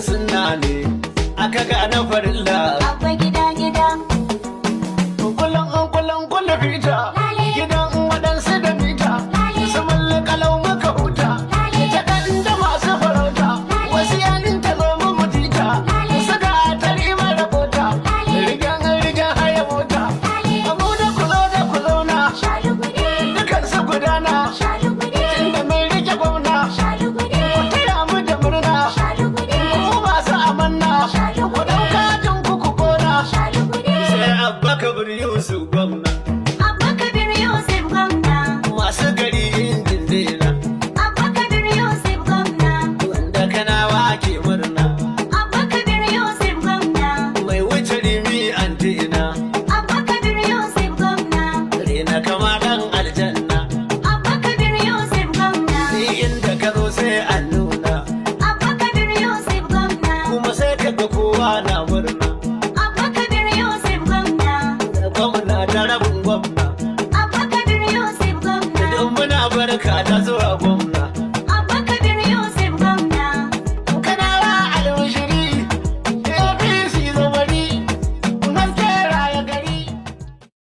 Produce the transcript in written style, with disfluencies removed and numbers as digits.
sunna ne aka gane farilla. Abba gida gida. Kullum fita gidan waɗansu da mita su mallaka lau maka huta ita ɗan da masu farauta wasu yanin ta zo mu mutita su ga tari mara bota rigen haya mota abu da ku zauna dukan su gudana inda mai rike gwamna ku taya mu da murna ku masu amanna ku ɗauka tun ku kona sai abba kabir yusuf gwamna masu gari injin dina Abba Kabir Yusuf gwamna. wanda kanawa ke murna Abba Kabir Yusuf gwamna. mai wuce rimi antina Abba Kabir Yusuf gwamna. rena kama dan aljanna Abba Kabir Yusuf gwamna. ni inda ka zo sai an nuna Abba Kabir Yusuf gwamna. kuma sai ka ga kowa na murna Abba Kabir Yusuf gwamna. gwamna da rabin gwamna Abba Kabir Yusuf gwamna. idan muna barka da zuwa gwamna